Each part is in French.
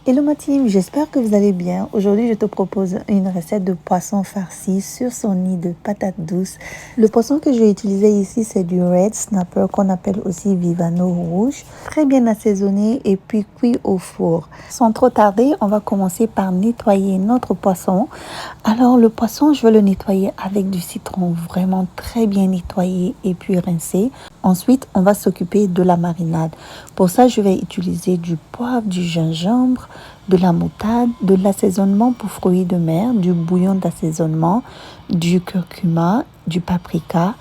Hello ma team, j'espère que vous allez bien. Aujourd'hui, je te propose une recette de poisson farci sur son nid de patates douces. Le poisson que je vais utiliser ici, c'est du red snapper qu'on appelle aussi vivano rouge. Très bien assaisonné et puis cuit au four. Sans trop tarder, on va commencer par nettoyer notre poisson. Alors le poisson, je vais le nettoyer avec du citron vraiment très bien nettoyé et puis rincé. Ensuite, on va s'occuper de la marinade. Pour ça, je vais utiliser du poivre, du gingembre, de la moutarde, de l'assaisonnement pour fruits de mer, du bouillon d'assaisonnement, du curcuma, du paprika.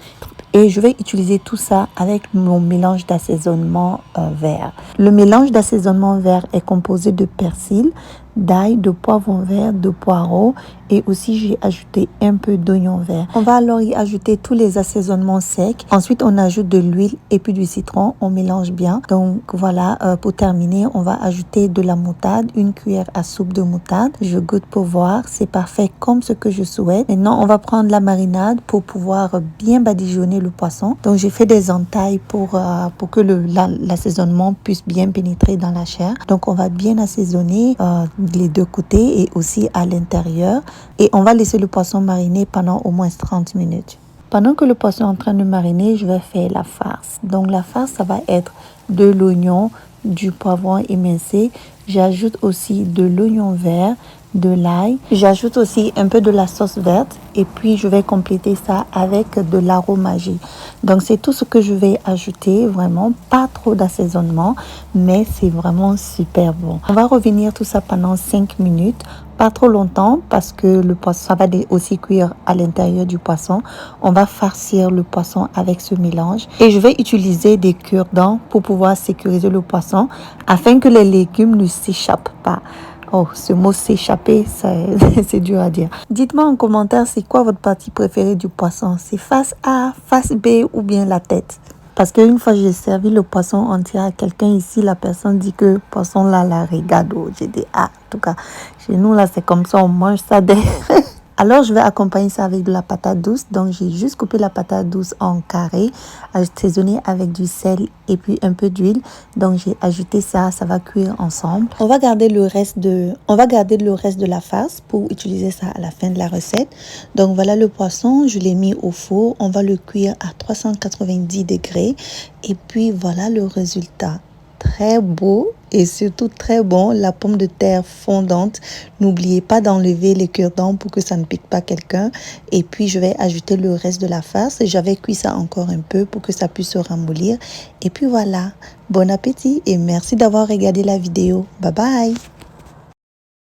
Et je vais utiliser tout ça avec mon mélange d'assaisonnement vert. Le mélange d'assaisonnement vert est composé de persil, d'ail, de poivron vert, de poireaux et aussi j'ai ajouté un peu d'oignon vert. On va alors y ajouter tous les assaisonnements secs. Ensuite, on ajoute de l'huile et puis du citron. On mélange bien. Donc voilà, pour terminer, on va ajouter de la moutarde, une cuillère à soupe de moutarde. Je goûte pour voir. C'est parfait comme ce que je souhaite. Maintenant, on va prendre la marinade pour pouvoir bien badigeonner le poisson. Donc j'ai fait des entailles pour que l'assaisonnement puisse bien pénétrer dans la chair. Donc on va bien assaisonner les deux côtés et aussi à l'intérieur. Et on va laisser le poisson mariner pendant au moins 30 minutes. Pendant que le poisson est en train de mariner, je vais faire la farce. Donc la farce, ça va être de l'oignon, du poivron émincé. J'ajoute aussi de l'oignon vert, de l'ail. J'ajoute aussi un peu de la sauce verte et puis je vais compléter ça avec de l'aromagie. Donc c'est tout ce que je vais ajouter, vraiment pas trop d'assaisonnement, mais c'est vraiment super bon. On va revenir tout ça pendant 5 minutes. Pas trop longtemps parce que le poisson, ça va aussi cuire à l'intérieur du poisson. On va farcir le poisson avec ce mélange. Et je vais utiliser des cure-dents pour pouvoir sécuriser le poisson afin que les légumes ne s'échappent pas. Oh, ce mot s'échapper, c'est dur à dire. Dites-moi en commentaire, c'est quoi votre partie préférée du poisson? C'est face A, face B ou bien la tête? Parce qu'une fois, j'ai servi le poisson entier à quelqu'un ici, la personne dit que le poisson là, la regado. J'ai dit, ah, en tout cas, chez nous là, c'est comme ça, on mange ça dès... Alors, je vais accompagner ça avec de la patate douce. Donc, j'ai juste coupé la patate douce en carré, assaisonné avec du sel et puis un peu d'huile. Donc, j'ai ajouté ça, ça va cuire ensemble. On va garder le reste de la farce pour utiliser ça à la fin de la recette. Donc, voilà le poisson, je l'ai mis au four. On va le cuire à 390 degrés. Et puis, voilà le résultat. Très beau et surtout très bon, la pomme de terre fondante. N'oubliez pas d'enlever les cure-dents pour que ça ne pique pas quelqu'un. Et puis je vais ajouter le reste de la farce. J'avais cuit ça encore un peu pour que ça puisse se ramollir. Et puis voilà, bon appétit et merci d'avoir regardé la vidéo. Bye bye.